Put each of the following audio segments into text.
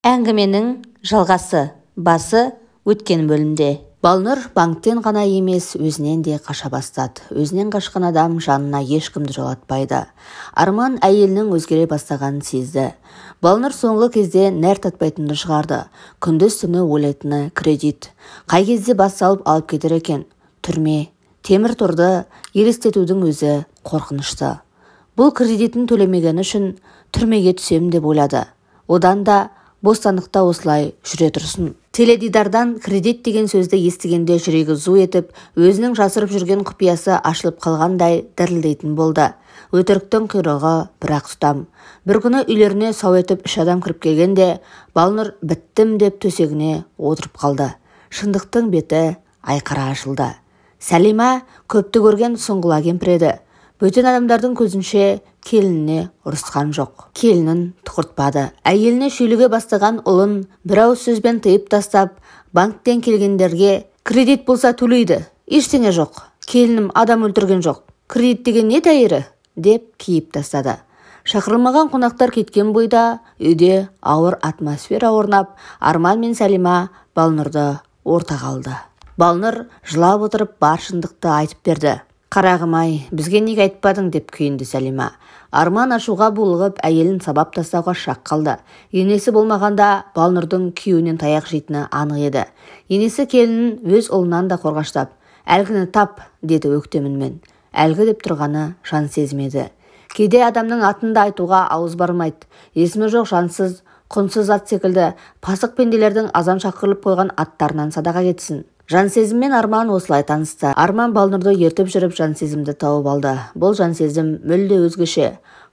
Әңгіменің жалғасы басы өткен бөлімде. Балнұр банктен ғана емес, өзінен де қаша бастады. Өзінен қашқан адам жанына ешкімді жолатпайды. Арман әйелінің өзгере бастағанын сезді. Балнұр соңғы кезде нәр татпайтынды шығарды. Күндіз-түні ойлайтыны кредит. Қай кезде бас салып алып кетер екен? Түрме, темір торды елестетудің өзі қорқынышты. Бұл кредитін төлемегені үшін түрмеге түсем деп ойлады. Одан да бостандықта осылай жүре тұрсын. Теледидардан кредит деген сөзді естігенде жүрегі зу етіп, өзінің жасырып жүрген құпиясы ашылып қалғандай дірілдейтін болды. Өтіріктің құйрығы бірақ тұтам. Бір күні үйлеріне сау етіп 3 адам кіріп келгенде, Балнұр біттім деп төсегіне отырып қалды. Шындықтың беті айқара ашылды. Сәлима көпті көрген сұңғыла кемпір еді. Бөтен адамдардың көзінше келініне ұрысқан жоқ. Келінін тұқыртпады. Әйеліне шүйліге бастаған ұлын бір ауыз сөзбен тыйып тастап, банктен келгендерге кредит болса төлейді. Ештеңе жоқ. Келінім адам өлтірген жоқ. Кредит деген не тәйірі? Деп киіп тастады. Шақырылмаған қонақтар кеткен бойда үйде ауыр атмосфера орнап, Арман мен Сәлима Балнұрды ортаға алды. Балнұр жылап отырып бар шындықты айтып берді. Қарағым-ай, бізге неге айтпадың деп күйінді Сәлима. Арман ашуға булығып, әйелін сабап тастауға шақ қалды. Енесі болмағанда Балнұрдың күйеуінен таяқ жейтіні анық еді. Енесі келінін өз ұлынан да қорғаштап, әлгіні тап, деді өктемінмен. Әлгі деп тұрғаны жан сезмеді. Кейде адамның атын да айтуға ауыз бармайды. Есімі жоқ жансыз, құнсыз ат секілді пасық пенделердің азан шақырылып қойған аттарынан садаға кетсін. Жансезіммен Арман осылай танысты. Арман Балнұрды ертіп жүріп жансезімді тауып алды. Бұл жансезім мүлде өзгеше.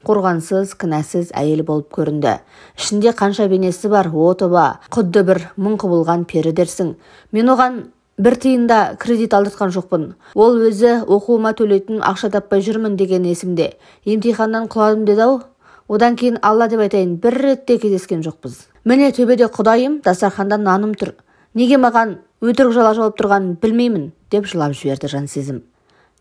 Қорғансыз, кінәсіз әйел болып көрінді. Ішінде қанша бейнесі бар, отоба, құдды бір мың құбылған пері дерсің. Мен оған бір тиында кредит алдыртқан жоқпын. Ол өзі оқуыма төлейтін ақша таппай жүрмін деген есімде. Емтиханнан құладым деді-ау. Одан кейін Алла деп айтайын, бір ретте кездескен жоқпыз. Міне төбеде Құдайым, дастарханда наным тұр. Неге маған өтірік жала жауап тұрғанын білмеймін, деп жылап жіберді жансезім.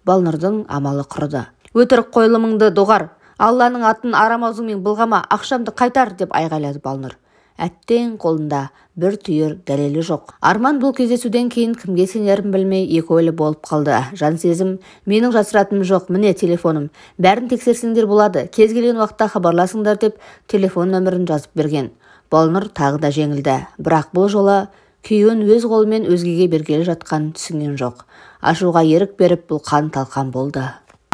Балнұрдың амалы құрыды. Өтірік қойылымыңды доғар, Алланың атын арам аузыңмен былғама, ақшамды қайтар, деп айғайлады Балнұр. Әттең қолында бір түйір дәлелі жоқ. Арман бұл кездесуден кейін кімге сенерін білмей екі ойлы болып қалды. Жансезім, менің жасыратыным жоқ, міне телефоным. Бәрін тексерсеңдер болады, кез келген уақытта хабарласыңдар деп телефон нөмірін жазып берген. Балнұр тағы да жеңілді, бірақ бұл жолы күйеуін өз қолымен өзгеге бергелі жатқан түсінген жоқ. Ашуға ерік беріп бұл қан талқан болды.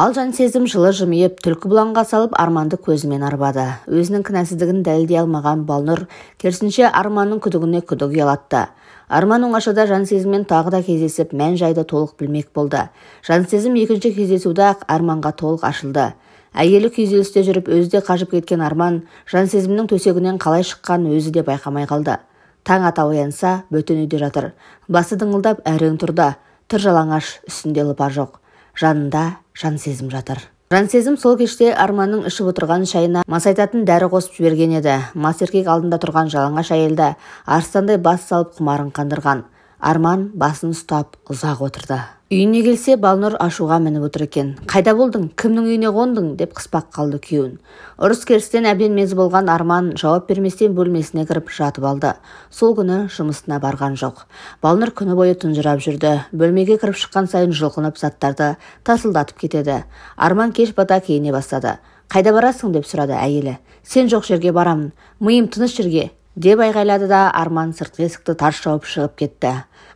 Ал жансезім жылы жымиып, түлкі бұланға салып Арманды көзімен арбады. Өзінің кінәсіздігін дәлелдей алмаған Балнұр керісінше Арманның күдігіне күдік ұялатты. Арман оңашада жансезіммен тағы да кездесіп, мән-жайды толық білмек болды. Жансезім екінші кездесуде-ақ Арманға толық ашылды. Әйелі күйзелісте жүріп, өзі де қажып кеткен Арман жансезімнің төсегінен қалай шыққанын өзі де байқамай қалды. Таң ата оянса, бөтен үйде жатыр. Басы дыңылдап әрең тұрды. Тыр жалаңаш, үстінде лыпа жоқ. Жанында жансезім жатыр. Жансезім сол кеште Арманның ішіп отырған шайына масайтатын дәрі қосып жіберген еді. Мас еркек алдында тұрған жалаңаш әйелді арыстандай бас салып құмарын қандырған. Арман басын ұстап ұзақ отырды. Үйіне келсе, Балнұр ашуға мініп отыр екен. Қайда болдың? Кімнің үйіне қондың? Деп қыспақ қалды күйеуін. Ұрыс керістен әбден мезі болған Арман жауап берместен бөлмесіне кіріп жатып алды. Сол күні жұмысына барған жоқ. Балнұр күні бойы тұнжырап жүрді. Бөлмеге кіріп шыққан сайын жұлқынып заттарды тасылдатып кетеді. Арман кеш бата киіне бастады. Қайда барасың? Деп сұрады әйелі. Сен жоқ жерге барамын. Миым тыныш жерге, деп айғайлады да Арман сыртқы есікті тарс жауып шығып кетті.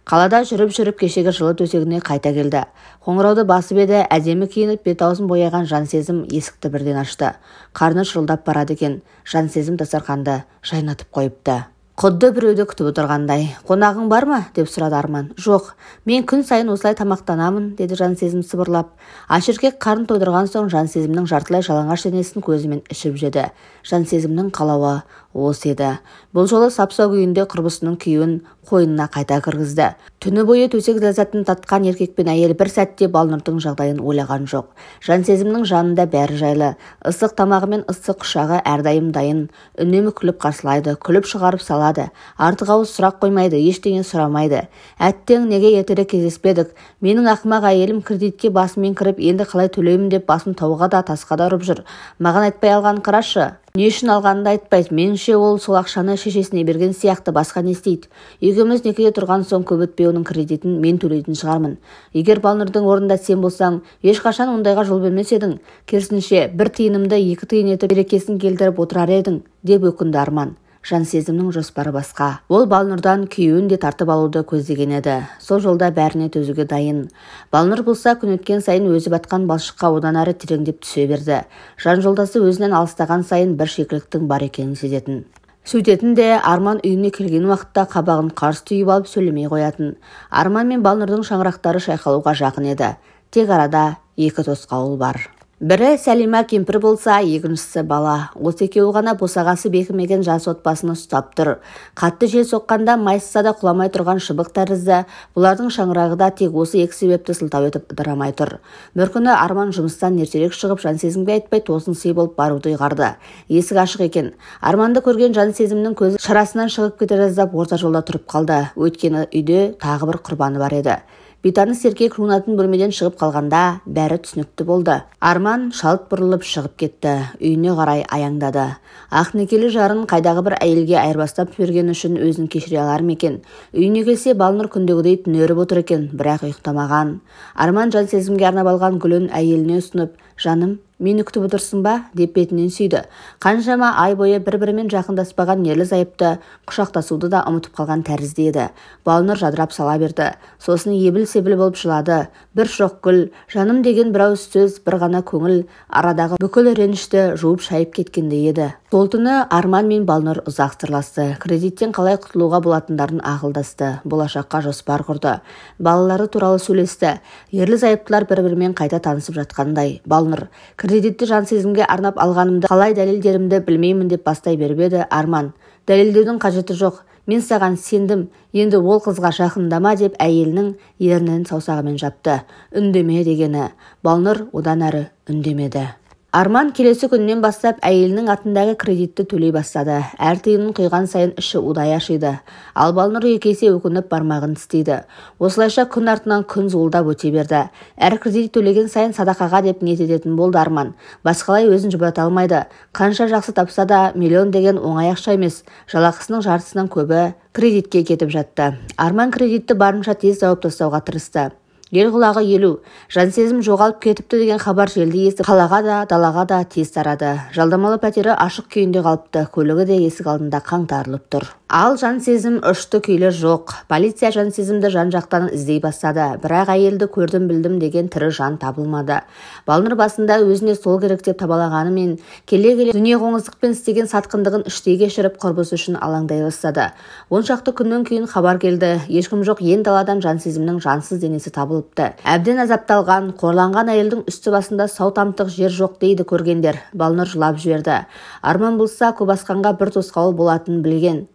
Қалада жүріп кешегі жылы төсегіне қайта келді. Қоңырауды басып еді, әдемі киініп бет-аузын бояған жансезім есікті бірден ашты. Қарны шырылдап барады екен. Жансезім дастарханды жайнатып қойыпты. Құдды біреуді күтіп отырғандай. Қонағың бар ма? Деп сұрады Арман. Жоқ, мен күн сайын осылай тамақтанамын, деді жансезім сыбырлап. Ашеркек қарын тойдырған соң жансезімнің жартылай жалаңаш денесін көзімен ішіп жеді. Жансезімнің қалауы осы еді. Бұл жолы сап-сау күйінде құрбысының күйеуін қойнына қайта кіргізді. Түні бойы төсек ләззатын татқан еркек пен әйел бір сәтте Балнұрдың жағдайын ойлаған жоқ. Жансезімнің жанында бәрі жайлы. Ыстық тамағы мен ыстық құшағы әрдайым дайын. Үнемі күліп қарсылайды, күліп шығарып салады. Артық ауыз сұрақ қоймайды, ештеңе сұрамайды. Әттең неге ертерек кездеспедік? Менің ақымақ әйелім кредитке басымен кіріп, енді қалай төлеймін деп басын тауға да тасқа да ұрып жүр. Маған айтпай алғанын қарашы. Не үшін алғанын айтпайды. Меніңше ол сол ақшаны шешесіне берген сияқты, басқа не істейді. Екеуміз некеде тұрған соң көп өтпей оның кредитін мен төлейтін шығармын. Егер Балнұрдың орнында сен болсаң, ешқашан ондайға жол бермес едің. Керісінше, бір тиынымды 2 тиын етіп берекесін келтіріп отырар едің, деп өкінді Арман. Жан сезімнің жоспары басқа. Ол Балнұрдан күйеуін де тартып алуды көздеген еді. Сол жолда бәріне төзуге дайын. Балнұр болса күн өткен сайын өзі батқан балшыққа одан әрі тереңдеп түсе берді. Жан жолдасы өзінен алыстаған сайын бір шикіліктің бар екенін сезетін. Сөйтетін де Арман үйіне келген уақытта қабағын қарс түйіп алып сөйлемей қоятын. Арман мен Балнұрдың шаңырақтары шайқалуға жақын еді. Тек арада 2 тосқауыл бар. Бірі Сәлима кемпір болса, екіншісі бала. Осы екеуі ғана босағасы бекімеген жас отбасыны ұстап тұр. Қатты жел соққанда майысса да құламай тұрған шыбық тәрізді, бұлардың шаңырағы да тек осы 2 себепті сылтау етіп ыдырамай тұр. Бір күні Арман жұмыстан ертерек шығып, жан сезімге айтпай тосын сый болып баруды ұйғарды. Есік ашық екен. Арманды көрген жан сезімнің көзі шарасынан шығып кете жаздап орта жолда тұрып қалды. Өйткені үйде тағы бір құрбаны бар еді. Бейтаныс еркек жуынатын бөлмеден шығып қалғанда бәрі түсінікті болды. Арман шалт бұрылып шығып кетті. Үйіне қарай аяңдады. Ақ некелі жарын қайдағы бір әйелге айырбастап жібергені үшін өзін кешіре алар ма екен? Үйіне келсе Балнұр күндегідей түнеріп отыр екен, бірақ ұйықтамаған. Арман жан сезімге арнап алған гүлін әйеліне ұсынып, «Жаным, мені күтіп отырсың ба?» деп бетінен сүйді. Қаншама ай бойы бір-бірімен жақындаспаған ерлі-зайыпты құшақтасуды да ұмытып қалған тәрізді еді. Балнұр жадырап сала берді. Сосын ебіл-себіл болып жылады. Бір шоқ гүл, жаным деген бір ауыз сөз, бір ғана көңіл арадағы бүкіл ренішті жуып шайып кеткендей еді. Сол түні Арман мен Балнұр ұзақ сырласты. Кредиттен қалай құтылуға болатындарын ақылдасты. Болашаққа жоспар құрды. Балалары туралы сөйлесті. Ерлі-зайыптылар бір-бірімен қайта танысып жатқандай. Балнұр: «Кредитті жан сезімге арнап алғанымды қалай дәлелдерімді білмеймін» деп бастай беріп еді. Арман: «Дәлелдеудің қажеті жоқ. Мен саған сендім. Енді ол қызға жақындама» деп әйелінің ернін саусағымен жапты. «Үндеме» дегені. Балнұр одан әрі үндемеді. Арман келесі күннен бастап әйелінің атындағы кредитті төлей бастады. Әр тиынын құйған сайын іші удай ашиды. Ал Балнұр екі есе өкініп бармағын тістейді. Осылайша күн артынан күн зуылдап өте берді. Әр кредит төлеген сайын садақаға деп ниет ететін болды Арман. Басқалай өзін жұбата алмайды. Қанша жақсы тапса да миллион деген оңай ақша емес. Жалақысының жартысынан көбі кредитке кетіп жатты. Арман кредитті барынша тез жауып тастауға тырысты. Ел құлағы елу. Жан сезім жоғалып кетіпті деген хабар желді естіп, қалаға да, далаға да тез тарады. Жалдамалы пәтері ашық күйінде қалыпты. Көлігі де есік алдында қаңтарылып тұр. Ал жан сезім ұшты күйлі жоқ. Полиция жан сезімді жан-жақтан іздей бастады. Бірақ әйелді көрдім білдім деген тірі жан табылмады. Балнұр басында өзіне сол керек деп табалағанымен, келе-келе дүние қоңыздықпен істеген сатқындығын іштей кешіріп құрбысы үшін алаңдай бастады. 10 шақты күннен кейін хабар келді. Ешкім жоқ, ен даладан жан сезімнің жансыз денесі табылыпты. Әбден азапталған, қорланған әйелдің үсті басында сау тамтық жер жоқ дейді көргендер. Балнұр жылап жіберді. Арман болса Көбасқанға бір тосқауыл болатынын білген.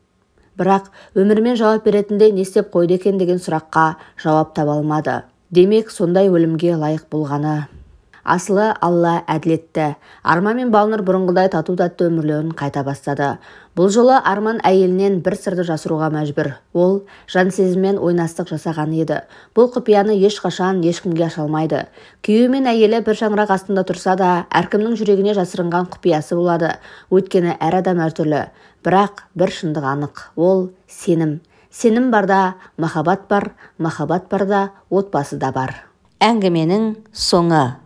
Бірақ өмірмен жауап беретіндей не істеп қойды екен деген сұраққа жауап таба алмады. Демек, сондай өлімге лайық болғаны. Асылы Алла әділетті. Арман мен Балнұр бұрынғыдай тату-тәтті өмірлерін қайта бастады. Бұл жолы Арман әйелінен бір сырды жасыруға мәжбүр. Ол жан сезіммен ойнастық жасаған еді. Бұл құпияны ешқашан ешкімге аша алмайды. Күйеуі мен әйелі бір шаңырақ астында тұрса да, әркімнің жүрегіне жасырынған құпиясы болады. Өйткені әр адам әртүрлі. Бірақ бір шындық анық. Ол сенім. Сенім барда махаббат бар, махаббат барда отбасы да бар. Әңгіменің соңы.